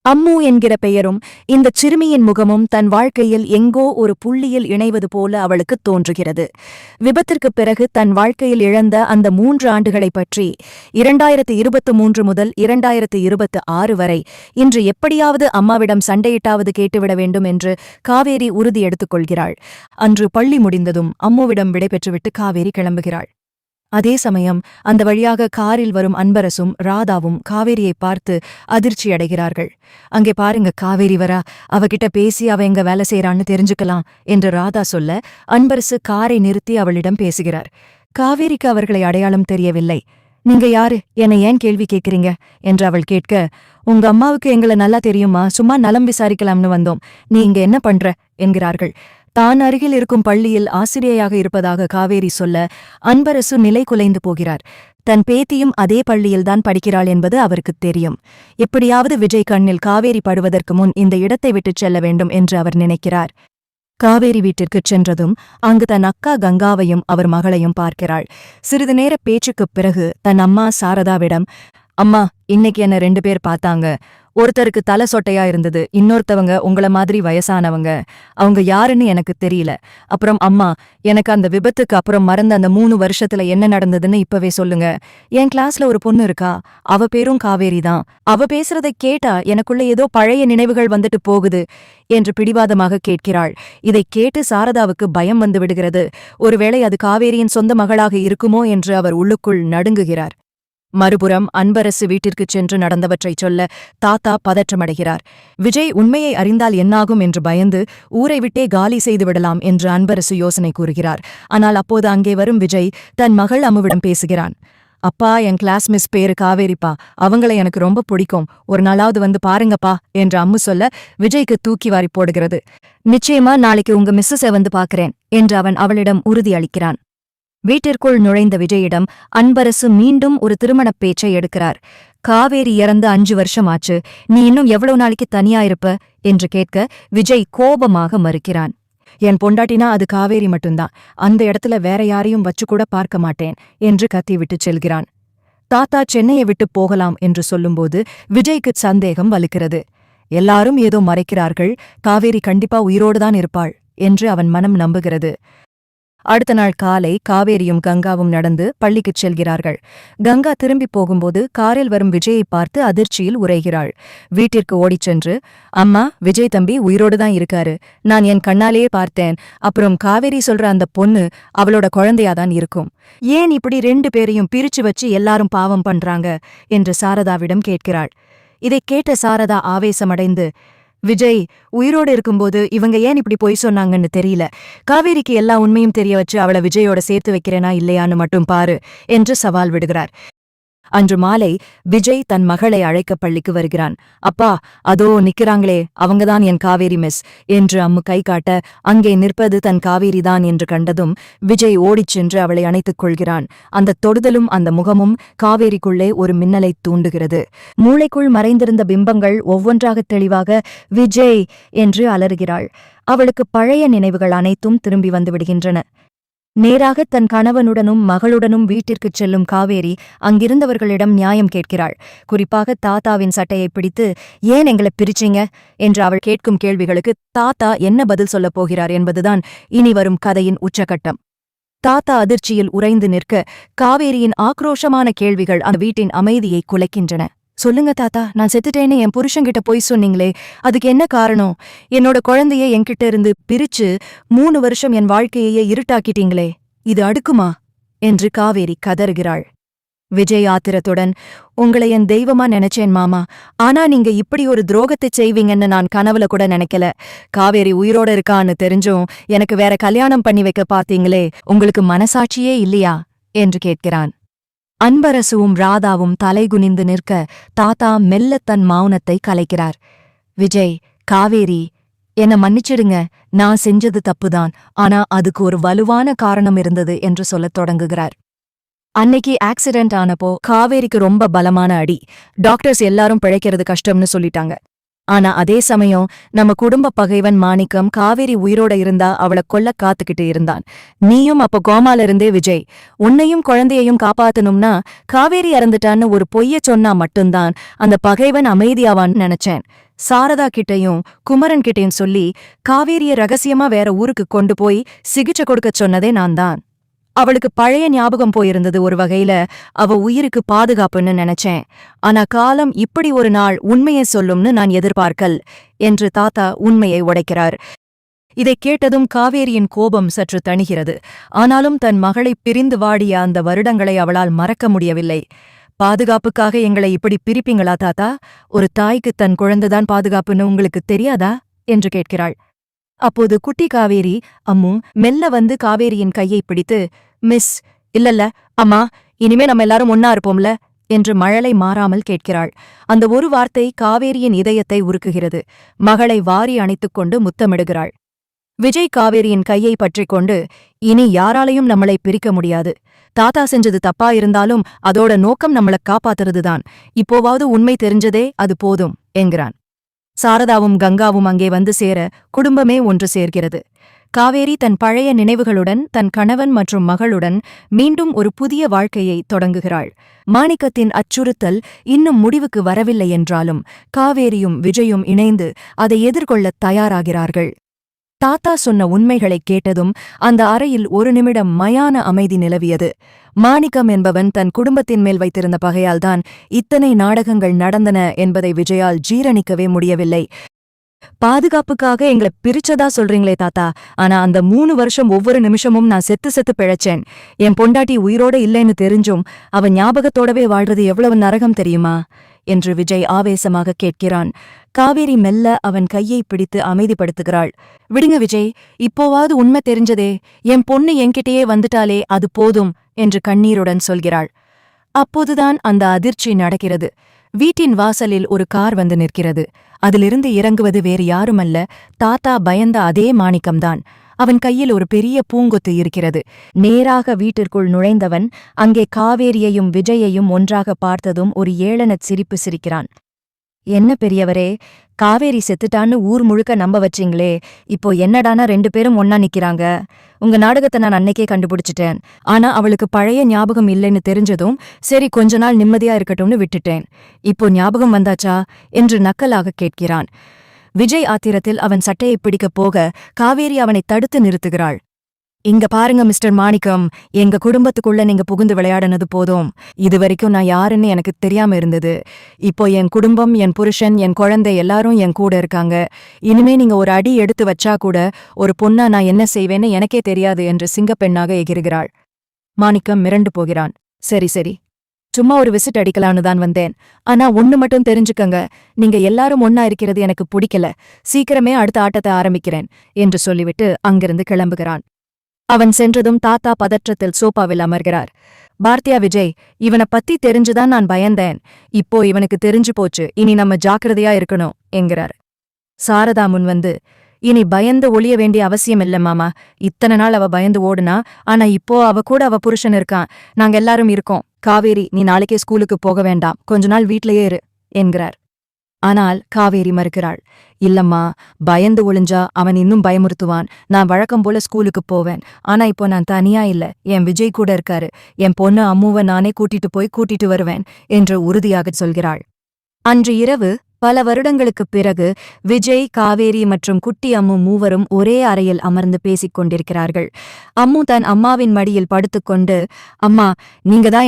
அம்மு என்கிற பெயரும் இந்த சிறுமியின் முகமும் தன் வாழ்க்கையில் எங்கோ ஒரு புள்ளியில் இணைவது போல அவளுக்குத் தோன்றுகிறது. விபத்திற்குப் பிறகு தன் வாழ்க்கையில் இழந்த அந்த 3 ஆண்டுகளைப் பற்றி 2023 முதல் 2026 வரை இன்று எப்படியாவது அம்மாவிடம் சண்டையிட்டாவது கேட்டுவிட வேண்டும் என்று காவேரி உறுதி எடுத்துக் கொள்கிறாள். அன்று பள்ளி முடிந்ததும் அம்முவிடம் விடைபெற்றுவிட்டு காவேரி கிளம்புகிறாள். அதே சமயம் அந்த வழியாக காரில் வரும் அன்பரசும் ராதாவும் காவேரியை பார்த்து அதிர்ச்சியடைகிறார்கள். அங்கே பாருங்க, காவேரி வரா, அவகிட்ட பேசி அவ எங்க வேலை செய்யறான்னு தெரிஞ்சுக்கலாம் என்று ராதா சொல்ல அன்பரசு காரை நிறுத்தி அவளிடம் பேசுகிறார். காவேரிக்கு அவர்களை அடையாளம் தெரியவில்லை. நீங்க யாரு, என்னை ஏன் கேள்வி கேட்கிறீங்க என்று அவள் கேட்க, உங்க அம்மாவுக்கு எங்களை நல்லா தெரியுமா, சும்மா நலம் விசாரிக்கலாம்னு வந்தோம், நீ இங்க என்ன பண்ற என்கிறார்கள். தான் அருகில் இருக்கும் பள்ளியில் ஆசிரியையாக இருப்பதாக காவேரி சொல்ல அன்பரசு நிலை குலைந்து போகிறார். தன் பேத்தியும் அதே பள்ளியில்தான் படிக்கிறாள் என்பது அவருக்குத் தெரியும். எப்படியாவது விஜய் கண்ணில் காவேரி படுவதற்கு முன் இந்த இடத்தை விட்டுச் செல்ல வேண்டும் என்று அவர் நினைக்கிறார். காவேரி வீட்டிற்குச் சென்றதும் அங்கு தன் அக்கா கங்காவையும் அவர் மகளையும் பார்க்கிறாள். சிறிது நேர பேச்சுக்குப் பிறகு தன் அம்மா சாரதாவிடம், அம்மா, இன்னைக்கு என்ன 2 பேர் பார்த்தாங்க. ஒருத்தருக்கு தலை சொட்டையா இருந்தது, இன்னொருத்தவங்க உங்கள மாதிரி வயசானவங்க. அவங்க யாருன்னு எனக்கு தெரியல. அப்புறம் அம்மா, எனக்கு அந்த விபத்துக்கு அப்புறம் மறந்த அந்த 3 வருஷத்துல என்ன நடந்ததுன்னு இப்பவே சொல்லுங்க. என் கிளாஸ்ல ஒரு பொண்ணு இருக்கா, அவ பேரும் காவேரி தான். அவ பேசுறதை கேட்டா எனக்குள்ள ஏதோ பழைய நினைவுகள் வந்துட்டு போகுது என்று பிடிவாதமாக கேட்கிறாள். இதைக் கேட்டு சாரதாவுக்கு பயம் வந்து விடுகிறது. ஒருவேளை அது காவேரியின் சொந்த மகளாக இருக்குமோ என்று அவர் உள்ளுக்குள் நடுங்குகிறார். மறுபுறம் அன்பரசு வீட்டிற்குச் சென்று நடந்தவற்றைச் சொல்ல தாத்தா பதற்றமடைகிறார். விஜய் உண்மையை அறிந்தால் என்னாகும் என்று பயந்து ஊரை விட்டே காலி செய்து விடலாம் என்று அன்பரசு யோசனை கூறுகிறார். ஆனால் அப்போது அங்கே வரும் விஜய் தன் மகள் அம்முவிடம் பேசுகிறான். அப்பா, என் கிளாஸ் மிஸ் பேரு காவேரிப்பா, அவங்கள எனக்கு ரொம்ப பிடிக்கும், ஒரு நாளாவது வந்து பாருங்கப்பா என்று அம்மு சொல்ல விஜய்க்கு தூக்கி வாரி போடுகிறது. நிச்சயமா நாளைக்கு உங்க மிஸ்ஸஸை வந்து பார்க்கிறேன் என்று அவன் அவளிடம் உறுதி அளிக்கிறான். வீட்டிற்குள் நுழைந்த விஜயிடம் அன்பரசு மீண்டும் ஒரு திருமணப் பேச்சை எடுக்கிறார். காவேரி இறந்து 5 வருஷம் ஆச்சு, நீ இன்னும் எவ்வளவு நாளைக்கு தனியா இருப்ப என்று கேட்க விஜய் கோபமாக மறுக்கிறான். என் பொண்டாட்டினா அது காவேரி மட்டும்தான், அந்த இடத்துல வேற யாரையும் வச்சுக்கூட பார்க்க மாட்டேன் என்று கத்திவிட்டுச் செல்கிறான். தாத்தா சென்னையை விட்டு போகலாம் என்று சொல்லும்போது விஜய்க்கு சந்தேகம் வலுக்கிறது. எல்லாரும் ஏதோ மறைக்கிறார்கள், காவேரி கண்டிப்பா உயிரோடுதான் இருப்பாள் என்று அவன் மனம் நம்புகிறது. அடுத்த நாள் காலை காவேரியும் கங்காவும் நடந்து பள்ளிக்குச் செல்கிறார்கள். கங்கா திரும்பி போகும்போது காரில் வரும் விஜயை பார்த்து அதிர்ச்சியில் உறைகிறாள். வீட்டிற்கு ஓடிச் சென்று, அம்மா, விஜய் தம்பி உயிரோடுதான் இருக்காரு, நான் என் கண்ணாலேயே பார்த்தேன். அப்புறம் காவேரி சொல்ற அந்த பொண்ணு அவளோட குழந்தையாதான் இருக்கும். ஏன் இப்படி 2 பேரையும் பிரிச்சு வச்சு எல்லாரும் பாவம் பண்றாங்க என்று சாரதாவிடம் கேட்கிறாள். இதைக் கேட்ட சாரதா ஆவேசமடைந்து, விஜய் உயிரோடு இருக்கும்போது இவங்க ஏன் இப்படி பொய் சொன்னாங்கன்னு தெரியல, காவேரிக்கு எல்லா உண்மையும் தெரிய வச்சு அவளை விஜயோட சேர்த்து வைக்கிறேனா இல்லையான்னு மட்டும் பாரு என்று சவால் விடுகிறார். அன்று மாலை விஜய் தன் மகளை அழைக்க பள்ளிக்கு வருகிறான். அப்பா, அதோ நிக்கிறாங்களே, அவங்கதான் என் காவேரி மிஸ் என்று அம்மு கை காட்ட அங்கே நிற்பது தன் காவேரிதான் என்று கண்டதும் விஜய் ஓடிச் சென்று அவளை அணைத்துக் கொள்கிறான். அந்த தொடுதலும் அந்த முகமும் காவேரிக்குள்ளே ஒரு மின்னலைத் தூண்டுகிறது. மூளைக்குள் மறைந்திருந்த பிம்பங்கள் ஒவ்வொன்றாக தெளிவாக விஜய் என்று அலறுகிறாள். அவளுக்கு பழைய நினைவுகள் அனைத்தும் திரும்பி வந்துவிடுகின்றன. நேராக தன் கணவனுடனும் மகளுடனும் வீட்டிற்குச் செல்லும் காவேரி அங்கிருந்தவர்களிடம் நியாயம் கேட்கிறாள். குறிப்பாக தாத்தாவின் சட்டையை பிடித்து, ஏன் எங்களை பிரிச்சிங்க என்று அவள் கேட்கும் கேள்விகளுக்கு தாத்தா என்ன பதில் சொல்லப் போகிறார் என்பதுதான் இனி வரும் கதையின் உச்சகட்டம். தாத்தா அதிர்ச்சியில் உறைந்து நிற்க காவேரியின் ஆக்ரோஷமான கேள்விகள் அந்த வீட்டின் அமைதியை குலைக்கின்றன. சொல்லுங்க தாத்தா, நான் செத்துட்டேன்னு என் புருஷன்கிட்ட போய் சொன்னீங்களே, அதுக்கு என்ன காரணம்? என்னோட குழந்தைய என்கிட்ட இருந்து பிரிச்சு 3 வருஷம் என் வாழ்க்கையே இருட்டாக்கிட்டீங்களே, இது அடுக்குமா என்று காவேரி கதறுகிறாள். விஜய் ஆத்திரத்துடன், உங்களை என் தெய்வமா நினைச்சேன் மாமா, ஆனா நீங்க இப்படி ஒரு துரோகத்தைச் செய்வீங்கன்னு நான் கனவுல கூட நினைக்கல. காவேரி உயிரோட இருக்கான்னு தெரிஞ்சும் எனக்கு வேற கல்யாணம் பண்ணி வைக்க பார்த்தீங்களே, உங்களுக்கு மனசாட்சியே இல்லையா என்று கேட்கிறான். அன்பரசுவும் ராதாவும் தலைகுனிந்து நிற்க தாத்தா மெல்ல தன் மௌனத்தை கலைக்கிறார். விஜய், காவேரி, என்ன மன்னிச்சிடுங்க, நான் செஞ்சது தப்புதான், ஆனா அதுக்கு ஒரு வலுவான காரணம் இருந்தது என்று சொல்லத் தொடங்குகிறார். அன்னைக்கு ஆக்சிடென்ட் ஆனப்போ காவேரிக்கு ரொம்ப பலமான அடி. டாக்டர்ஸ் எல்லாரும் பிழைக்கிறது கஷ்டம்னு சொல்லிட்டாங்க. ஆனா அதே சமயம் நம்ம குடும்ப பகைவன் மாணிக்கம் காவேரி உயிரோட இருந்தா அவளை கொல்ல காத்துக்கிட்டு இருந்தான். நீயும் அப்ப கோமால இருந்தே விஜய், உன்னையும் குழந்தையையும் காப்பாத்தணும்னா காவேரி இறந்துட்டான்னு ஒரு பொய்ய சொன்னா மட்டும்தான் அந்த பகைவன் அமைதியாவான்னு நினைச்சேன். சாரதா கிட்டையும் குமரன் கிட்டையும் சொல்லி காவேரிய ரகசியமா வேற ஊருக்கு கொண்டு போய் சிகிச்சை கொடுக்கச் சொன்னதே நான் தான். அவளுக்கு பழைய ஞாபகம் போயிருந்தது. ஒரு வகையில அவ உயிருக்கு பாதுகாப்புன்னு நினைச்சேன். ஆனா காலம் இப்படி ஒரு நாள் உண்மையை சொல்லும்னு நான் எதிர்பார்க்கல் என்று தாத்தா உண்மையை உடைக்கிறார். இதைக் கேட்டதும் காவேரியின் கோபம் சற்று தணிகிறது. ஆனாலும் தன் மகளை பிரிந்து வாடிய அந்த வருடங்களை அவளால் மறக்க முடியவில்லை. பாதுகாப்புக்காக எங்களை இப்படி பிரிப்பீங்களா தாத்தா? ஒரு தாய்க்கு தன் குழந்தைதான் பாதுகாப்புன்னு உங்களுக்கு தெரியாதா என்று கேட்கிறாள். அப்போது குட்டி காவேரி அம்மு மெல்ல வந்து காவேரியின் கையை பிடித்து, மிஸ், இல்லல்ல அம்மா, இனிமே நம்ம எல்லாரும் ஒன்னா இருப்போம்ல என்று மழலை மாறாமல் கேட்கிறாள். அந்த ஒரு வார்த்தை காவேரியின் இதயத்தை உருக்குகிறது. மகளை வாரி அணைத்துக் கொண்டு முத்தமிடுகிறாள். விஜய் காவேரியின் கையை பற்றிக்கொண்டு, இனி யாராலையும் நம்மளை பிரிக்க முடியாது. தாத்தா செஞ்சது தப்பா இருந்தாலும் அதோட நோக்கம் நம்மள காப்பாத்துறதுதான். இப்போவாவது உண்மை தெரிஞ்சதே அது போதும் என்கிறான். சாரதாவும் கங்காவும் அங்கே வந்து சேர குடும்பமே ஒன்று சேர்கிறது. காவேரி தன் பழைய நினைவுகளுடன் தன் கணவன் மற்றும் மகளுடன் மீண்டும் ஒரு புதிய வாழ்க்கையை தொடங்குகிறாள். மாணிக்கத்தின் அச்சுறுத்தல் இன்னும் முடிவுக்கு வரவில்லை என்றாலும் காவேரியும் விஜயும் இணைந்து அதை எதிர்கொள்ளத் தயாராகிறார்கள். தாத்தா சொன்ன உண்மைகளைக் கேட்டதும் அந்த அறையில் ஒரு நிமிடம் மயான அமைதி நிலவியது. மாணிக்கம் என்பவன் தன் குடும்பத்தின் மேல் வைத்திருந்த பகையால்தான் இத்தனை நாடகங்கள் நடந்தன என்பதை விஜயால் ஜீரணிக்கவே முடியவில்லை. பாதுகாப்புக்காக எங்களை பிரிச்சதா சொல்றீங்களே தாத்தா, ஆனா அந்த 3 வருஷம் ஒவ்வொரு நிமிஷமும் நான் செத்து செத்து பிழைச்சேன். என் பொண்டாட்டி உயிரோட இல்லைன்னு தெரிஞ்சும் அவன் ஞாபகத்தோடவே வாழ்றது எவ்வளவு நரகம் தெரியுமா என்று விஜய் ஆவேசமாக கேட்கிறான். காவேரி மெல்ல அவன் கையை பிடித்து அமைதிப்படுத்துகிறாள். விடுங்க விஜய், இப்போவாவது உண்மை தெரிஞ்சதே, என் பொண்ணு என்கிட்டயே வந்துட்டாலே அது போதும் என்று கண்ணீருடன் சொல்கிறாள். அப்போதுதான் அந்த அதிர்ச்சி நடக்கிறது. வீட்டின் வாசலில் ஒரு கார் வந்து நிற்கிறது. அதிலிருந்து இறங்குவது வேறு யாருமல்ல, தாத்தா பயந்த அதே மாணிக்கம்தான். அவன் கையில் ஒரு பெரிய பூங்கொத்து இருக்கிறது. நேராக வீட்டிற்குள் நுழைந்தவன் அங்கே காவேரியையும் விஜயையும் ஒன்றாக பார்த்ததும் ஒரு ஏளனச் சிரிப்பு சிரிக்கிறான். என்ன பெரியவரே, காவேரி செத்துட்டான்னு ஊர் முழுக்க நம்ப வச்சீங்களே, இப்போ என்னடானா 2 பேரும் ஒன்னா நிக்கிறாங்க. உங்க நாடகத்தை நான் அன்னைக்கே கண்டுபிடிச்சிட்டேன். ஆனா அவளுக்கு பழைய ஞாபகம் இல்லைன்னு தெரிஞ்சதும் சரி கொஞ்ச நாள் நிம்மதியா இருக்கட்டும்னு விட்டுட்டேன். இப்போ ஞாபகம் வந்தாச்சா என்று நக்கலாக கேட்கிறான். விஜய் ஆத்திரத்தில் அவன் சட்டையை பிடிக்கப் போக காவேரி அவனை தடுத்து நிறுத்துகிறாள். இங்க பாருங்க மிஸ்டர் மாணிக்கம், எங்க குடும்பத்துக்குள்ள நீங்க புகுந்து விளையாடினது போதும். இதுவரைக்கும் நான் யாருன்னு எனக்கு தெரியாம இருந்தது. இப்போ என் குடும்பம், என் புருஷன், என் குழந்தை எல்லாரும் என் கூட இருக்காங்க. இனிமே நீங்க ஒரு அடி எடுத்து வச்சா கூட ஒரு பொண்ணா நான் என்ன செய்வேன்னு எனக்கே தெரியாது என்று சிங்கப்பெண்ணாக எகிறுகிறாள். மாணிக்கம் மிரண்டு போகிறான். சரி சரி, சும்மா ஒரு விசிட் அடிக்கலான்னு தான் வந்தேன். ஆனா ஒண்ணு மட்டும் தெரிஞ்சுக்கங்க, நீங்க எல்லாரும் ஒன்னா இருக்கிறது எனக்கு பிடிக்கல. சீக்கிரமே அடுத்த ஆட்டத்தை ஆரம்பிக்கிறேன் என்று சொல்லிவிட்டு அங்கிருந்து கிளம்புகிறான். அவன் சென்றதும் தாத்தா பதற்றத்தில் சோபாவில் அமர்கிறார். பார்த்தியா விஜய், இவனை பத்தி தெரிஞ்சுதான் நான் பயந்தேன். இப்போ இவனுக்கு தெரிஞ்சு போச்சு, இனி நம்ம ஜாக்கிரதையா இருக்கணும் என்கிறார். சாரதா முன் வந்து, இனி பயந்து ஒளிய வேண்டிய அவசியம் இல்ல மாமா. இத்தனை நாள் அவ பயந்து ஓடுனா, ஆனா இப்போ அவ கூட அவ புருஷன் இருக்கான். நாங்க எல்லாரும் இருக்கோம். காவேரி, நீ நாளைக்கே ஸ்கூலுக்கு போக வேண்டாம், கொஞ்ச நாள் வீட்லயே இரு என்கிறார். ஆனால் காவேரி மறுக்கிறாள். இல்லம்மா, பயந்து ஒளிஞ்சா அவன் இன்னும் பயமுறுத்துவான். நான் வழக்கம் போல ஸ்கூலுக்கு போவேன். ஆனா இப்போ நான் தனியா இல்ல, என் விஜய் கூட இருக்காரு. என் பொண்ணு அம்முவை நானே கூட்டிட்டு வருவேன் என்று உறுதியாகச் சொல்கிறாள். அன்று இரவு பல வருடங்களுக்குப் பிறகு விஜய், காவேரி மற்றும் குட்டி அம்மு மூவரும் ஒரே அறையில் அமர்ந்து பேசிக் கொண்டிருக்கிறார்கள். அம்மு தன் அம்மாவின் மடியில் படுத்துக்கொண்டு, அம்மா, நீங்க தான்